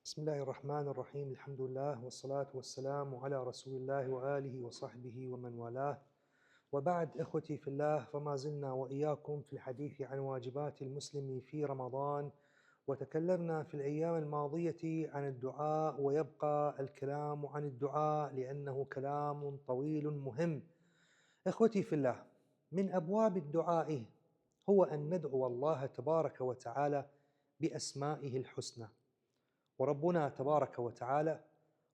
بسم الله الرحمن الرحيم. الحمد لله والصلاة والسلام على رسول الله وآله وصحبه ومن والاه، وبعد. إخوتي في الله، فما زلنا وإياكم في الحديث عن واجبات المسلم في رمضان، وتكلمنا في الأيام الماضية عن الدعاء، ويبقى الكلام عن الدعاء لأنه كلام طويل مهم. إخوتي في الله، من أبواب الدعاء هو أن ندعو الله تبارك وتعالى بأسمائه الحسنى. وربنا تبارك وتعالى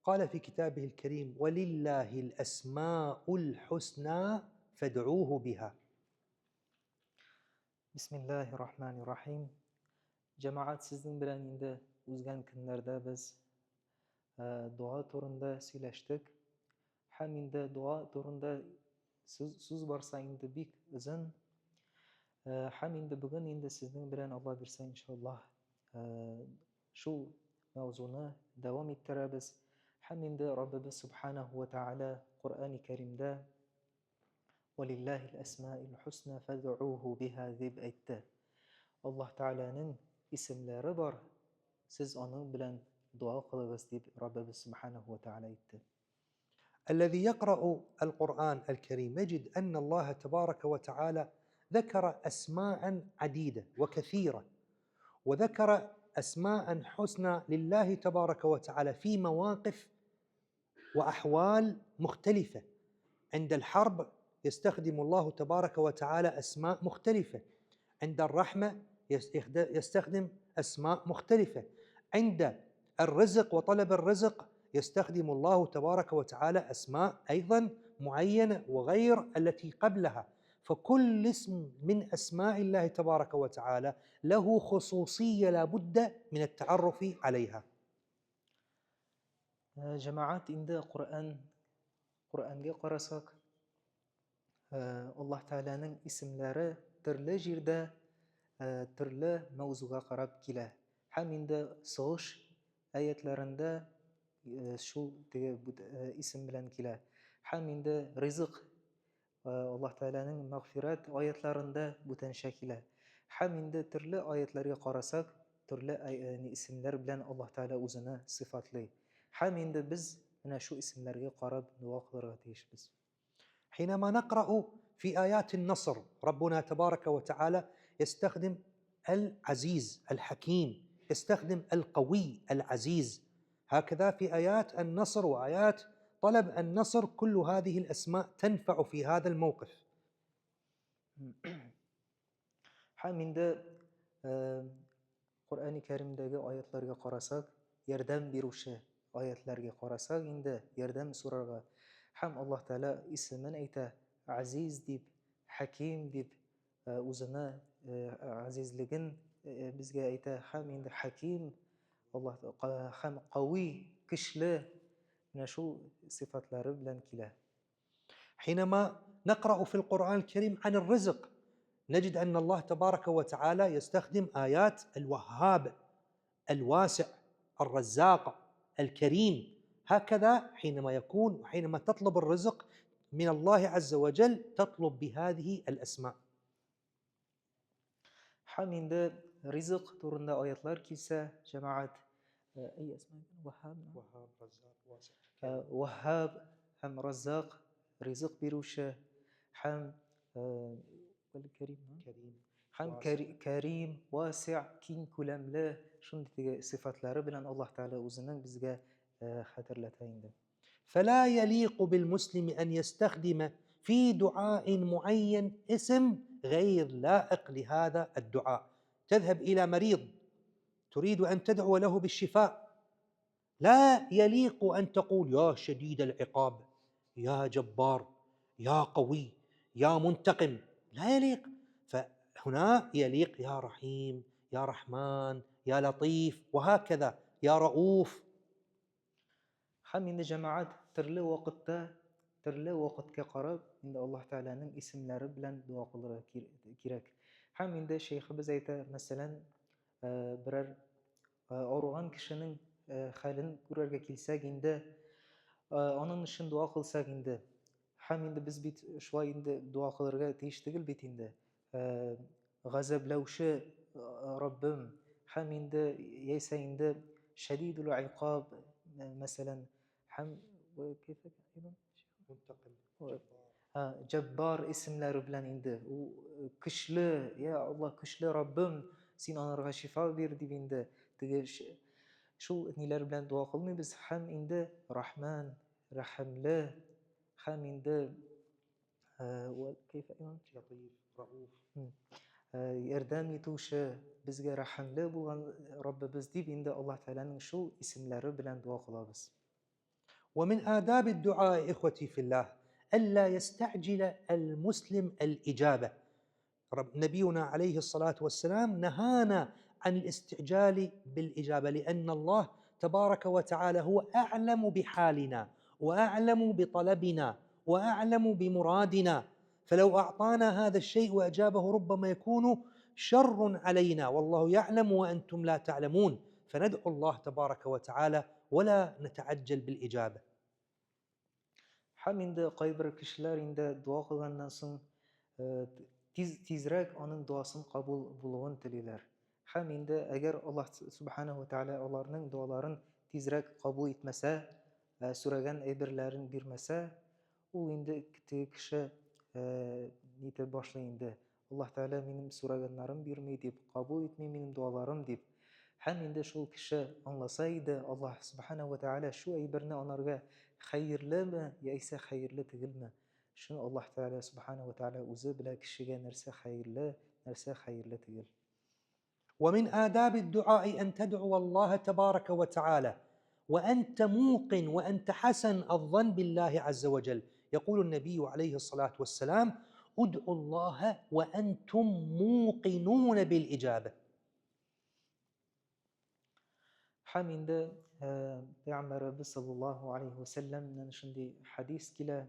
قال في كتابه الكريم: ولله الأسماء الحسنى فادعوه بها. Bismillahirrahmanirrahim. Cemaat sizin bilen indi uzgan günlerde biz dua turunda söyleştik. Hem indi dua turunda söz varsa indi bik uzun. Hem indi bugün indi sizin bilen Allah birse inşallah şu mevzunu devam ettiririz. Hem indi Rabbimiz Subhanahu ve Teala Kur'an-ı Kerim'de وَلِلَّهِ الْأَسْمَاءِ الْحُسْنَى فَادْعُوهُ بِهَا ذِبْ etti. Allah Teala'nın isimleri var. Siz onun bilen dua kılınız deyip Rabbimiz Subhanahu ve Teala etti. الذي يقرأ القرآن الكريم يجد أن الله تبارك وتعالى ذكر أسماء عديدة وكثيرة، وذكر أسماء حسنى لله تبارك وتعالى في مواقف وأحوال مختلفة. عند الحرب يستخدم الله تبارك وتعالى أسماء مختلفة، عند الرحمة يستخدم أسماء مختلفة، عند الرزق وطلب الرزق يستخدم الله تبارك وتعالى أسماء أيضا معينة وغير التي قبلها. فكل اسم من أسماء الله تبارك وتعالى له خصوصية لا بد من التعرف عليها. Cemaat indi Kur'an'ga qarasak Allah Teala'nın isimleri türlü jirde türlü mevzuga qarab kile. Hem indi sığış ayetlerinde şu isim bilen kile. Hem indi rızık Allah Teala'nın mağfiret ayetlerinde buten şekile. Hem indi türlü ayetlerge qarasak türlü isimler bilen Allah Teala özünü sıfatlı. Hem indi biz mana şu isimlerge qarab dua kılarga tiyişbiz. حينما نقرأ في آيات النصر ربنا تبارك وتعالى يستخدم العزيز الحكيم، يستخدم القوي العزيز. هكذا في آيات النصر وآيات طلب النصر كل هذه الأسماء تنفع في هذا الموقف. Hem indi Kur'an-ı Kerim'deki ayetlerge qarasak, yardam beruvchi ayetlerge qarasak, indi yardam so'rarga hem Allah Teala ismin ayta Aziz deb, Hakim deb o'zini azizligin bizga ayta. Hem indi Hakim Allah hem qaviy, kuchli mana shu sifatlari bilan kela. حينما نقرأ في القرآن الكريم عن الرزق نجد أن الله تبارك وتعالى يستخدم آيات الوهاب، الواسع، الرزاق، الكريم. هكذا حينما تطلب الرزق من الله عز وجل تطلب بهذه الأسماء. Hem indi rizq turunda ayetler kelsa, cemaat ay ismi Vahhab, وهاب، رزاق، واسع، Vahhab hem Razzaq rizq beruvchi, hem Karim, كريم، hem Karim, Wasi', keng ko'lamli shunday sifatlari bilan Alloh taolo o'zining bizga xatirlataydi. فلا يليق بالمسلم أن يستخدم في دعاء معين اسم غير لائق لهذا الدعاء. تذهب إلى مريض تريد أن تدعو له بالشفاء، لا يليق أن تقول يا شديد العقاب، يا جبار، يا قوي، يا منتقم، لا يليق. فهنا يليق يا رحيم، يا رحمن، يا لطيف، وهكذا، يا رؤوف. Hem indi cemaat türlü vaqtga qarab indi Alloh taolaning ismlari bilan duo qilishga kerak. Hem indi shayximiz ayta, masalan, biror og'rigan kishining halini ko'rarga kelsak, indi onun uchun duo qilsak, indi hem indi biz bit shvoy indi duo qilishga tegishli bit indi g'azablovchi Robbim, hem indi yesa indi شديد العقاب مثلا، وكيف أيضا منتقم و- جبار. Jabbar isimleri bilen indi. O kışlı, ya Allah kışlı Rabbim sen onlara şifa ver dip indi. Tige şu niler bilen dua kılmıyız. Hem indi Rahman, Rahimli, hem indi keyfe iman? لطيف رؤوف. Erdem yetuşu bizge rahimli bulan Rabbimiz dip indi Allah Teala'nın şu isimleri bilen dua kılabız. ومن آداب الدعاء إخوتي في الله ألا يستعجل المسلم الإجابة. نبينا عليه الصلاة والسلام نهانا عن الاستعجال بالإجابة، لأن الله تبارك وتعالى هو أعلم بحالنا وأعلم بطلبنا وأعلم بمرادنا، فلو أعطانا هذا الشيء وأجابه ربما يكون شر علينا والله يعلم وأنتم لا تعلمون، فندعو الله تبارك وتعالى ولا نتعجل بالإجابة. Hem indi kayber kişiler indi dua kılgandan soň tizrek onun duasını kabul bulğun diler. Hem indi eğer Allah Subhanahu ve Teala onların dualarını tizrek kabul etmese, süregen eybirlerin birmese, ol indi kişi nite başlayındı. Allah Teala benim süregenlerim birmey dip, kabul etmey benim dualarım dip. Hem indi şol kişi anlasaydı Allah Subhanahu ve Teala şu eybirini onarga hayırlı mı, ya ise hayırlı değil mi? Şunu Allah Teala Subhanahu ve Teala uzu bile kişiye nerse hayırlı, nerse hayırlı değil. ومن آداب الدعاء أن تدعو الله تبارك وتعالى وأنت موقن وأنت حسن الظن بالله عز وجل. يقول النبي عليه الصلاة والسلام: ادعوا الله وأنتم موقنون بالإجابة. Hem indi Peygamberimiz sallallahu aleyhi ve sellem'den şimdi hadis kile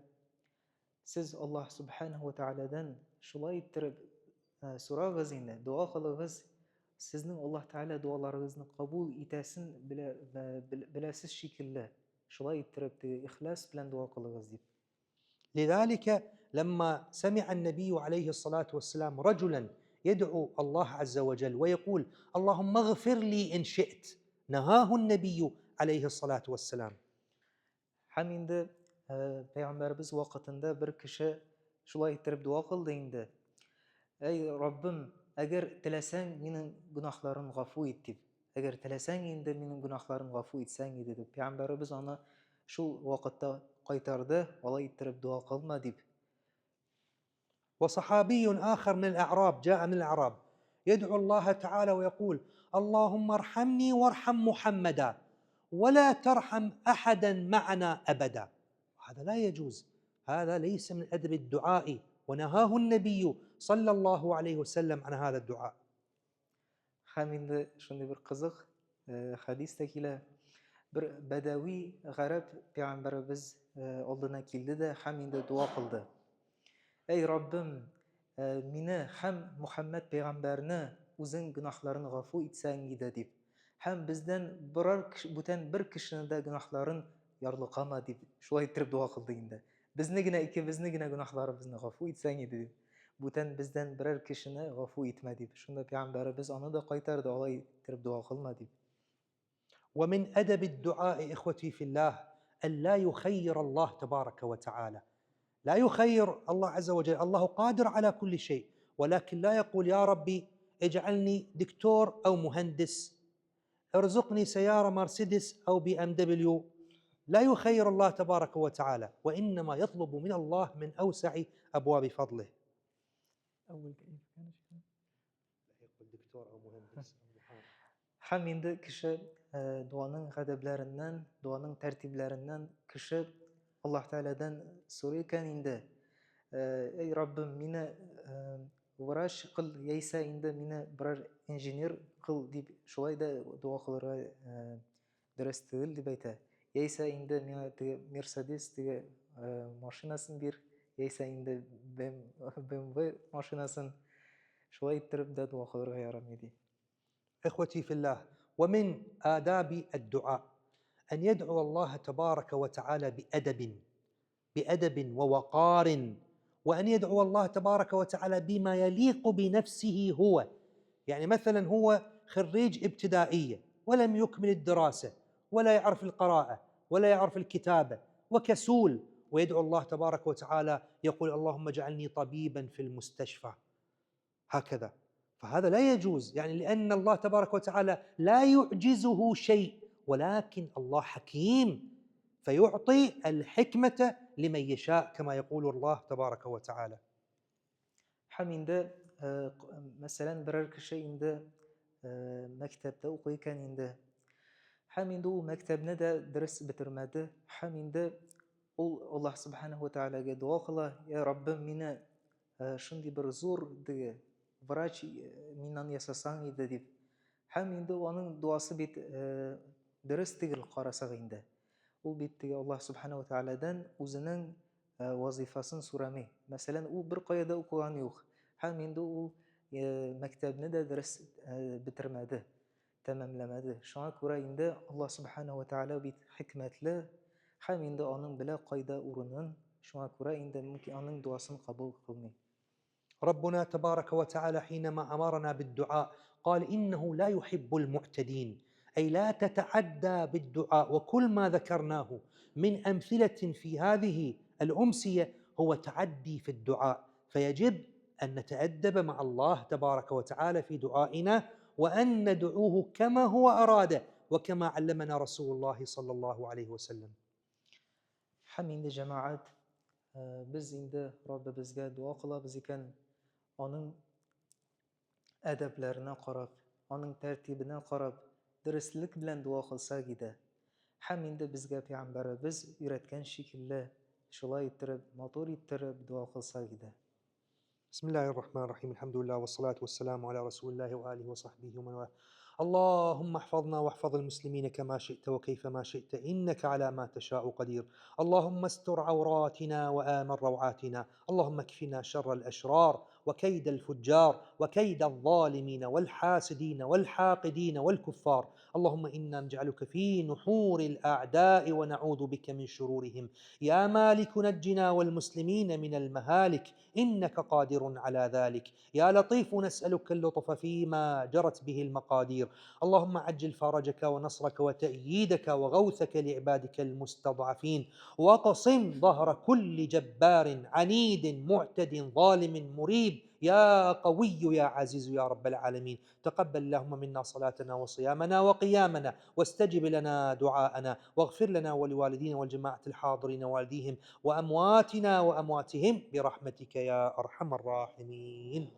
siz Allah Subhanahu ve Teala'dan şulay ettirip sorağız indi, dua kılığız, sizin Allah Teala dualarınızı kabul etesin bilesiz şekilde şulay ettirip ihlas bilen dua kılığız deyip. لذلك لما سمع النبي عليه الصلاة والسلام رجلا يدعو الله عز وجل ويقول: اللهم اغفر لي إن شئت، نهاه النبي عليه الصلاة والسلام. Hem indi Peygamberimiz vakitinde bir kişi şulay ettirip dua kıldı indi. Ey Rabbim, eğer dilesen menin günahlarım gafu et dip. Eğer dilesen indi menin günahlarım gafu etsen idi dip. Peygamberimiz ona şu vakitte kaytardı, olay ettirip dua kılma dip. وصحابي آخر من الأعراب جاء من الأعراب يدعو الله تعالى ويقول: اللهم ارحمني وارحم محمدا ولا ترحم أحدا معنا أبدا. هذا لا يجوز، هذا ليس من أدب الدعاء، ونهاه النبي صلى الله عليه وسلم عن هذا الدعاء. Hem indi şunda bir kızık hadistekiyle bir bedevi garip Peygamberimiz olduna kildi de hem indi dua kıldı. Ey Rabbim, mine hem Muhammed peygamberini uzun günahlarını gafu etsen gide dip. Hem bizden buten bir kişinin de günahların yarlıqama dip. Şulay ettirip dua kıldı indi. Bizni gine günahlarımızını gafu etsen gide dip. Buten bizden birer kişini gafu etme dip. Şunda peygamberimiz onu da kaytardı, olay ettirip dua kılma dip. ومن أدب الدعاء إخوتي في الله أن لا يخير الله تبارك وتعالى، لا يخير الله عز وجل، الله قادر على كل شيء، ولكن لا يقول: يا ربي اجعلني دكتور أو مهندس، ارزقني سيارة مرسيدس أو BMW. لا يخير الله تبارك وتعالى، وإنما يطلب من الله من أوسع أبواب فضله. أول كيف كان شيء؟ يقول دكتور أو مهندس أو محامي. Hem indi kişi duanın gadeblerinden, duanın tertiblerinden kişi Allah Teala'dan soruyorken indi. Ey Rabbim mine uğraş kıl, yeysa indi mine birer injiner kıl deyip şolay da dua kılırga dürüst değil deyip ayta. Yeysa indi mine Mercedes diye maşinasın bir, yeysa indi BMW maşinasın şolay ettirip de dua kılırga yaramıyor. إخوتي في الله، ومن آداب الدعاء أن يدعو الله تبارك وتعالى بأدب ووقار، وأن يدعو الله تبارك وتعالى بما يليق بنفسه هو. يعني مثلا هو خريج ابتدائية ولم يكمل الدراسة ولا يعرف القراءة ولا يعرف الكتابة وكسول، ويدعو الله تبارك وتعالى يقول اللهم اجعلني طبيبا في المستشفى هكذا، فهذا لا يجوز، يعني لأن الله تبارك وتعالى لا يعجزه شيء، ولكن الله حكيم فيعطي الحكمة لمن يشاء كما يقول الله تبارك وتعالى. Haminde mesela birer kişi indi mektepte okuyken indi. Haminde o mektebine de ders bitirmedi. Haminde Allah subhanahu ve teala'ya dua kıla, ya Rabbim mine şimdi bir zor diye vraç minan yasasan idi deyip. Haminde onun duası bit ders değil karasa indi. O bitti Allah subhanahu ve teala'dan uzunun vazifasını sorami. Mesela o bir kayda okuyan yok. Haminde o mektebine de ders bitirmedi, tamamlamadı. Şuna göre indi Allah subhanahu ve teala bit hikmetli. Haminde onun bile kayda urunun. Şuna göre indi mümkün onun duasını kabul kılmayı. ربنا تبارك وتعالى حينما أمرنا بالدعاء قال إنه لا يحب المعتدين، أي لا تتعدى بالدعاء، وكل ما ذكرناه من أمثلة في هذه الأمسية هو تعدي في الدعاء، فيجب أن نتأدب مع الله تبارك وتعالى في دعائنا، وأن ندعوه كما هو أراده وكما علمنا رسول الله صلى الله عليه وسلم. Haminde cemaat biz indi Rabbimizge dua kılabız iken onun edeplerine qarab, onun tertibine qarab, dürüstlük bilen dua kılsak idi. Haminde bizge Peygamberimiz üretken şekilde şulay ettirip, motor ettirip dua kılsak idi. Bismillahirrahmanirrahim. Elhamdülillah ve salatu ve selamu ala Resulullah ve alihi ve sahbihi ve men اللهم احفظنا واحفظ المسلمين كما شئت وكيفما شئت إنك على ما تشاء قدير. اللهم استر عوراتنا وآمن روعاتنا. اللهم اكفنا شر الأشرار وكيد الفجار وكيد الظالمين والحاسدين والحاقدين والكفار. اللهم إنا نجعلك في نحور الأعداء ونعوذ بك من شرورهم. يا مالك نجنا والمسلمين من المهالك إنك قادر على ذلك. يا لطيف نسألك اللطف فيما جرت به المقادير. اللهم عجل فرجك ونصرك وتأييدك وغوثك لعبادك المستضعفين، واقصم ظهر كل جبار عنيد معتد ظالم مريب يا قوي يا عزيز يا رب العالمين. تقبل اللهم منا صلاتنا وصيامنا وقيامنا، واستجب لنا دعاءنا، واغفر لنا ولوالدينا والجماعة الحاضرين والديهم وأمواتنا وأمواتهم برحمتك يا أرحم الراحمين.